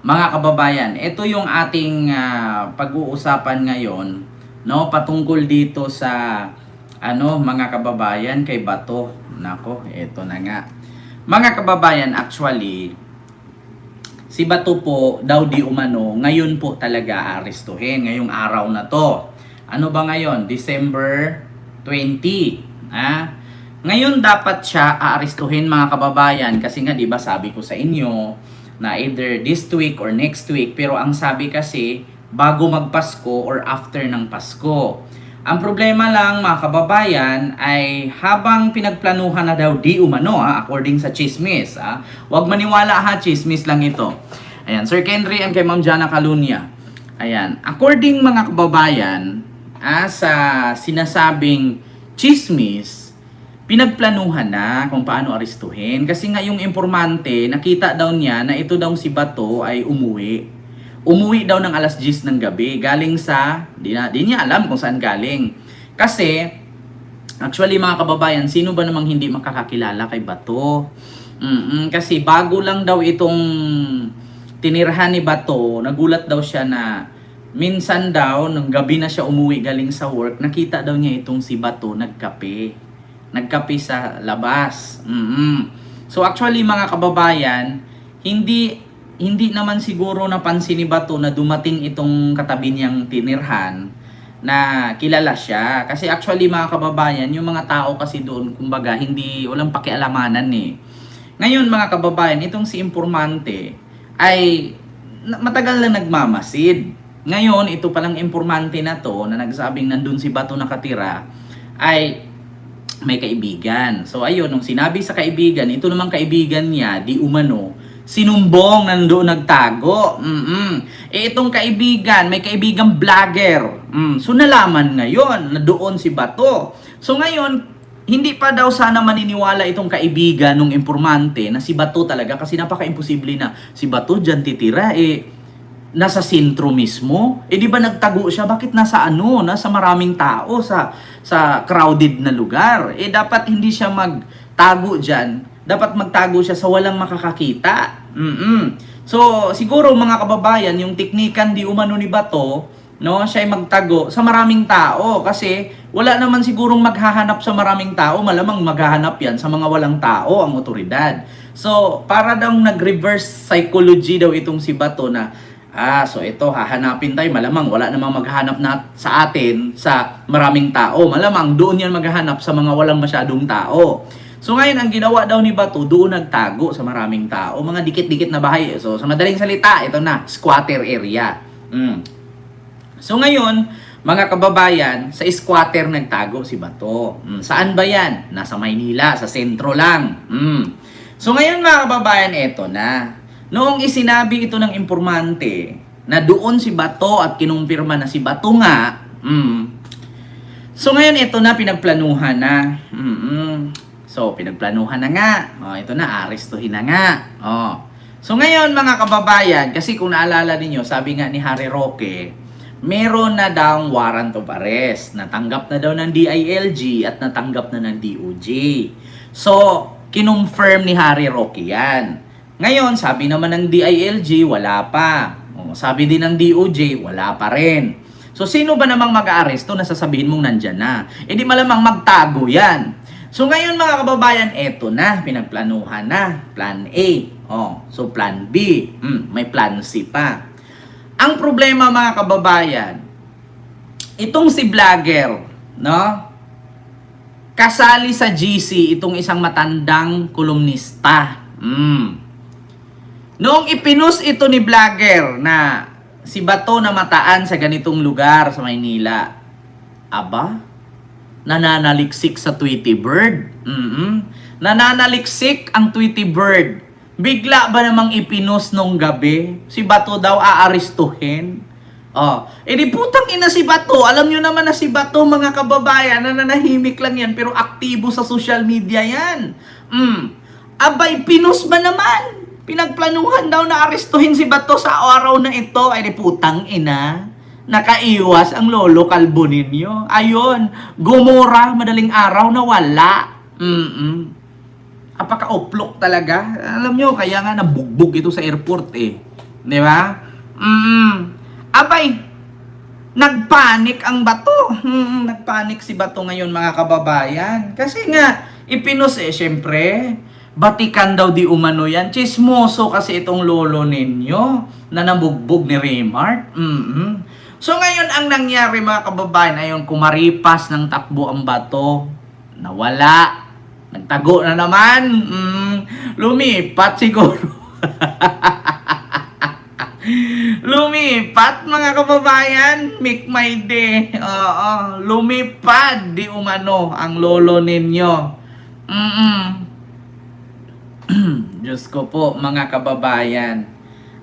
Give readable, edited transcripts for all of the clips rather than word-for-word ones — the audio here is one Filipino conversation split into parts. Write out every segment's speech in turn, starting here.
Mga kababayan, ito yung ating pag-uusapan ngayon, no, patungkol dito sa mga kababayan kay Bato. Nako, ito na nga. Mga kababayan, actually, si Bato po daw di umano, ngayon po talaga aarestuhin, ngayong araw na to. Ano ba ngayon? December 20. Ngayon dapat siya aarestuhin mga kababayan kasi nga 'di ba sabi ko sa inyo na either this week or next week, pero ang sabi kasi bago magpasko or after ng Pasko. Ang problema lang mga kababayan ay habang pinagplanuhan na daw di umano according sa chismis Huwag maniwala chismis lang ito. Ayan, Sir Kenry and kay Ma'am Jana Calunya. Ayan, according mga kababayan sa sinasabing chismis, pinagplanuhan na kung paano arestuhin. Kasi nga yung informante, nakita daw niya na ito daw si Bato ay umuwi. Umuwi daw ng alas 10 ng gabi. Galing sa, di niya alam kung saan galing. Kasi, actually mga kababayan, sino ba namang hindi makakakilala kay Bato? Kasi bago lang daw itong tinirhan ni Bato, nagulat daw siya na minsan daw, nung gabi na siya umuwi galing sa work, nakita daw niya itong si Bato nagkape sa labas. So actually mga kababayan, hindi naman siguro napansin ni Bato na dumating itong katabi niyang tinirhan na kilala siya. Kasi actually mga kababayan, yung mga tao kasi doon, kumbaga, walang pakialamanan Ngayon mga kababayan, itong si informante ay matagal na nagmamasid. Ngayon, ito palang informante na to na nagsabing nandun si Bato nakatira ay may kaibigan. So ayun, nung sinabi sa kaibigan, ito namang kaibigan niya, di umano, sinumbong nandoon nagtago. Itong kaibigan, may kaibigang vlogger. So nalaman ngayon na doon si Bato. So ngayon, hindi pa daw sana maniniwala itong kaibigan ng informante na si Bato talaga kasi napaka-imposible na si Bato dyan titira nasa sentro mismo. Di ba nagtago siya? Bakit nasa nasa maraming tao, sa crowded na lugar? Dapat hindi siya magtago diyan. Dapat magtago siya sa walang makakakita. So, siguro mga kababayan, yung teknikan di umano ni Bato, no, siya ay magtago sa maraming tao kasi wala naman sigurong maghahanap sa maraming tao, malamang maghahanap yan sa mga walang tao ang otoridad. So, para daw nag-reverse psychology daw itong si Bato na so ito, hahanapin tayo. Malamang wala namang maghahanap na sa atin sa maraming tao. Malamang doon yan maghahanap sa mga walang masyadong tao. So ngayon, ang ginawa daw ni Bato, doon nagtago sa maraming tao. Mga dikit-dikit na bahay. So sa madaling salita, ito na, squatter area. So ngayon, mga kababayan, sa squatter nagtago si Bato. Saan ba yan? Nasa Maynila, sa sentro lang. So ngayon mga kababayan, ito na. Noong isinabi ito ng informante na doon si Bato at kinumpirma na si Bato nga, so ngayon ito na, pinagplanuhan na. So pinagplanuhan na nga. Ito na, arestuhin na nga. So ngayon mga kababayan, kasi kung naalala ninyo, sabi nga ni Harry Roque, meron na daw warrant of arrest. Natanggap na daw ng DILG at natanggap na ng DOJ. So, kinonfirm ni Harry Roque yan. Ngayon, sabi naman ng DILG, wala pa. Sabi din ng DOJ, wala pa rin. So, sino ba namang mag-aaresto na sasabihin mong nandyan na? Di malamang magtago yan. So, ngayon mga kababayan, eto na, pinagplanuhan na. Plan A. So, Plan B. May Plan C pa. Ang problema mga kababayan, itong si vlogger, no? Kasali sa GC itong isang matandang kolumnista. Noong ipinus ito ni vlogger na si Bato namataan sa ganitong lugar sa Maynila, aba, nananaliksik sa Tweety Bird. Nananaliksik ang Tweety Bird. Bigla ba namang ipinus nung gabi? Si Bato daw aarestuhin? Di putang ina si Bato. Alam nyo naman na si Bato mga kababayan, nananahimik lang yan pero aktibo sa social media yan. Abay, pinus ba naman? Pinagplanuhan daw na arestuhin si Bato sa araw na ito. Di putang ina. Nakaiwas ang lolo kalbo ninyo. Ayun, gumura, madaling araw na wala. Apaka-oplok talaga. Alam nyo, kaya nga nabugbog ito sa airport Di ba? Abay, nagpanik ang Bato. Nagpanik si Bato ngayon mga kababayan. Kasi nga, ipinos syempre, batikan daw di umano yan. Chismoso kasi itong lolo ninyo na nabugbog ni Raymart. So ngayon ang nangyari mga kababayan, ayon kumaripas ng takbo ang Bato. Nawala. Nagtago na naman. Lumipat siguro. Lumipat mga kababayan, make my day. Oo, lumipad di umano ang lolo ninyo. Diyos ko po mga kababayan.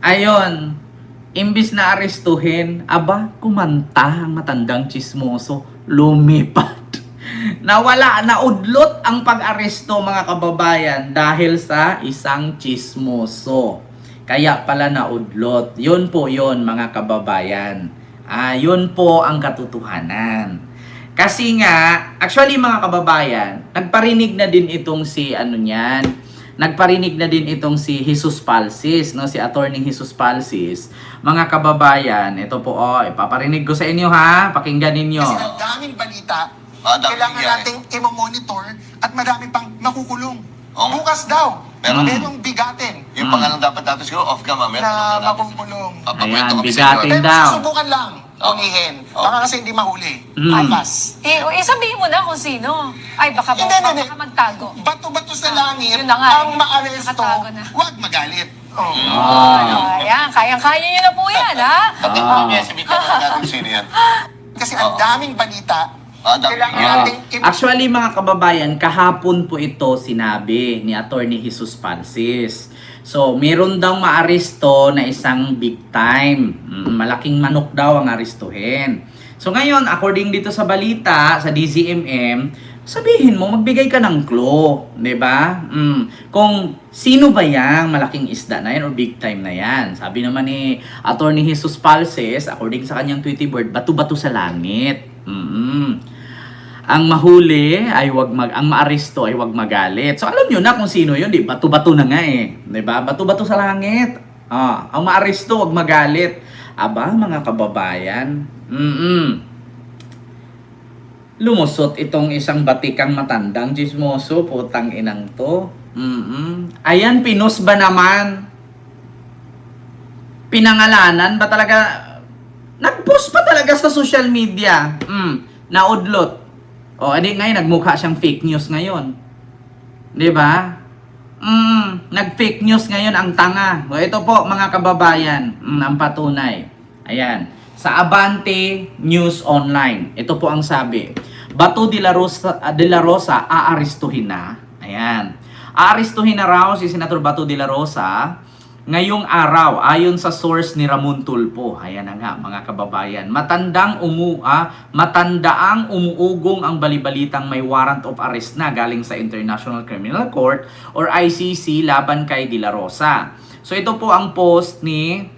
Ayon, imbis na arestuhin, aba, kumanta ang matandang chismoso, lumipad. Nawala, naudlot ang pag-aresto mga kababayan dahil sa isang chismoso. Kaya pala naudlot. Yun po yun mga kababayan. Yun po ang katotohanan. Kasi nga, actually mga kababayan, nagparinig na din itong si nagparinig na din itong si Jesus Palsis, no? Si Attorney Jesus Palsis. Mga kababayan, ito po, ipaparinig ko sa inyo ha, pakinggan ninyo. Kasi ang daming balita, kailangan nating i-monitor at marami pang makukulong. Bukas daw, merong bigatin. Yung pangalan dapat natin siguro off cam, na makukulong. Ayan, bigatin Pero daw. susubukan lang, unihin. Baka kasi hindi mahuli. Bukas. Sabihin mo na kung sino. Ay, baka Hindi. magtago. Bato-bato sa langit, Yun na nga, ang maaresto, nakatago na. huwag magalit. Ayan, kayang-kaya nyo na po yan, ha? Sabitan na natin sino yan. Kasi ang daming balita, kailangan nating Actually mga kababayan, kahapon po ito sinabi ni Attorney Jesus Palsis. So, meron daw maaresto na isang big time. Malaking manok daw ang arestuhin. So ngayon, according dito sa balita, sa DZMM, sabihin mo, magbigay ka ng clue, 'di ba? Kung sino ba yang malaking isda na yan or big time na yan. Sabi naman ni Attorney Jesus Palsis, according sa kanyang Tweety bird, bato-bato sa langit. Ang mahuli ay ang maaresto ay wag magalit. So alam niyo na kung sino 'yun, di bato-bato na nga 'di ba? Bato-bato sa langit. Ang maaresto wag magalit. Aba mga kababayan, lumusot itong isang batikang matandang chismoso, putang inang to. Ayan, pinos ba naman? Pinangalanan ba talaga? Nag-post pa talaga sa social media. Naudlot. Edi ngayon, nagmukha siyang fake news ngayon. 'Di ba? Nag-fake news ngayon ang tanga. Ito po, mga kababayan, ang patunay. Ayan. Sa Abante News Online, ito po ang sabi. Bato de la Rosa aarestuhin na. Ayan. Aarestuhin na raw si Senator Bato de la Rosa ngayong araw, ayon sa source ni Ramon Tulfo. Ayan na nga mga kababayan. Matandaang umuugong ang balibalitang may warrant of arrest na galing sa International Criminal Court or ICC laban kay De La Rosa. So ito po ang post ni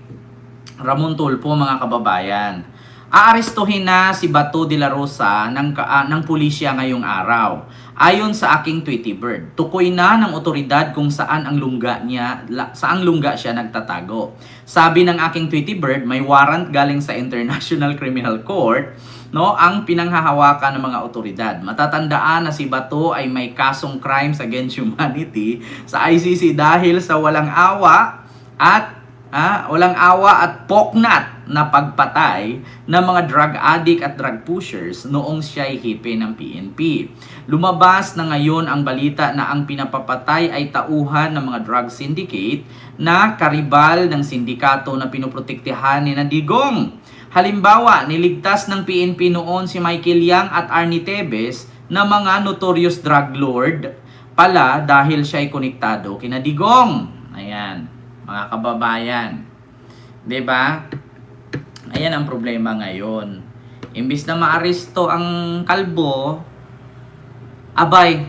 Ramon Tulfo mga kababayan. Aarestuhin na si Bato de la Rosa ng pulisya ngayong araw. Ayon sa aking Tweety bird, tukoy na ng otoridad kung saang lungga siya nagtatago. Sabi ng aking Tweety bird, may warrant galing sa International Criminal Court, no, ang pinanghahawakan ng mga otoridad. Matatandaan na si Bato ay may kasong crimes against humanity sa ICC dahil sa walang awa at poknat na pagpatay ng mga drug addict at drug pushers noong siya'y hipe ng PNP. Lumabas na ngayon ang balita na ang pinapapatay ay tauhan ng mga drug syndicate na karibal ng sindikato na pinoprotektahan ni Digong. Halimbawa, niligtas ng PNP noon si Michael Yang at Arnie Tevez na mga notorious drug lord pala dahil siya'y konektado kina Digong. Ayan, mga kababayan. 'Di ba? Ayan ang problema ngayon. Imbis na maaresto ang kalbo, abay,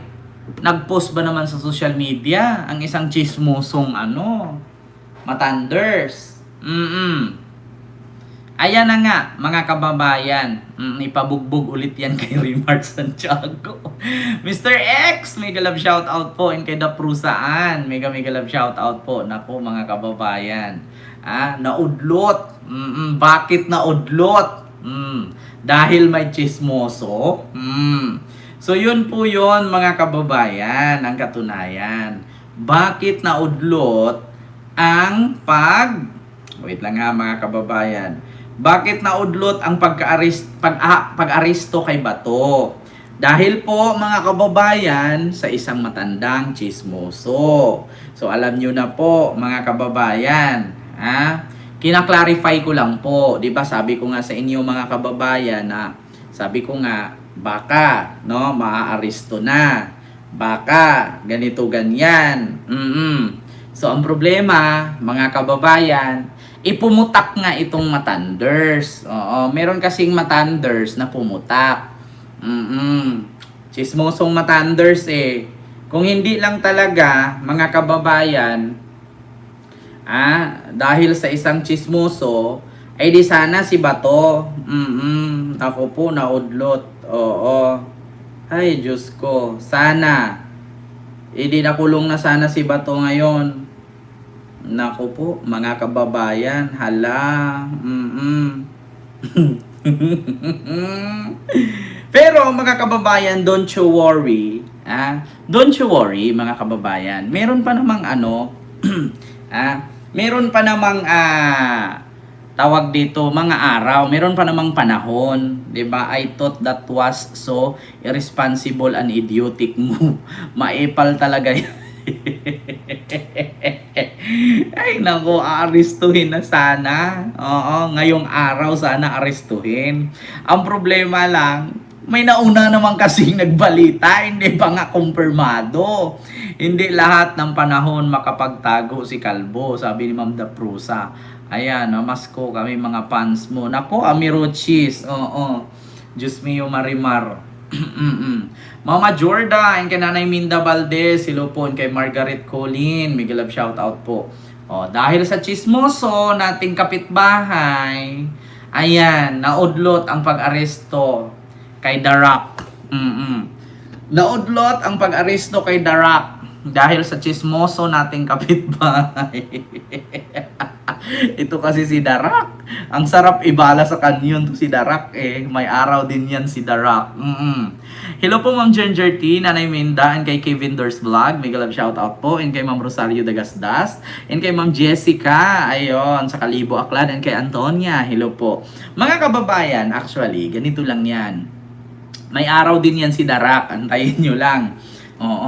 nag-post ba naman sa social media ang isang chismosong matanders. Ayan na nga, mga kababayan. Ipabugbog ulit yan kay Raymart Santiago. Mr. X, mega love shoutout po. And kay The Prusaan, mega love shoutout po. Naku, mga kababayan. Naudlot. Bakit naudlot? Dahil may chismoso. So yun po yun mga kababayan, ang katunayan. Bakit naudlot ang wait lang ha mga kababayan. Bakit naudlot ang pag-aresto kay Bato? Dahil po mga kababayan sa isang matandang chismoso. So alam nyo na po mga kababayan, kina-clarify ko lang po, 'di ba? Sabi ko nga sa inyo mga kababayan na sabi ko nga baka no maaaresto na. Baka ganito ganyan. So ang problema mga kababayan, ipumutak nga itong matanders. Oo, meron kasing matanders na pumutak. Chismosong matanders eh. Kung hindi lang talaga mga kababayan, dahil sa isang chismoso, ay di sana si Bato. Ako po naudlot. Oo. Ay Diyos ko, sana. Di nakulong na sana si Bato ngayon. Naku po, mga kababayan, hala. Pero mga kababayan, don't you worry. Don't you worry, mga kababayan. Meron pa namang meron pa namang tawag dito, mga araw. Meron pa namang panahon. 'Di ba? I thought that was so irresponsible and idiotic move. Maepal talaga yun. Ay nako, aarestuhin na sana. Oo, ngayong araw sana arestuhin. Ang problema lang, may nauna naman kasing nagbalita, hindi pa nga kumpirmado. Hindi lahat ng panahon makapagtago si Kalbo, sabi ni Ma'am Daprusa. Ayan, namasko kami mga fans mo. Nako, Amirochis. Oo. Diyos mio Marimar. Mama Jorda, and kay Nanay Minda Valdez, hello po, and kay Margaret Colin, Miguel love shout out po. Dahil sa chismoso nating kapitbahay, ayan, naudlot ang pag-aresto kay Darak. Naudlot ang pag-aresto kay Darak dahil sa chismoso nating kapitbahay. Ito kasi si Darak. Ang sarap ibala sa kanyon to si Darak eh. May araw din yan si Darak. Hello po Ma'am Ginger T, Nanay Minda, and kay Kevin Dors Vlog. Mega love shout out po. And kay Ma'am Rosario Dagasdas. And kay Ma'am Jessica. Ayon, sa Kalibo Aklan. And kay Antonia. Hello po. Mga kababayan, actually, ganito lang yan. May araw din yan si Darak. Antayin nyo lang. Oo.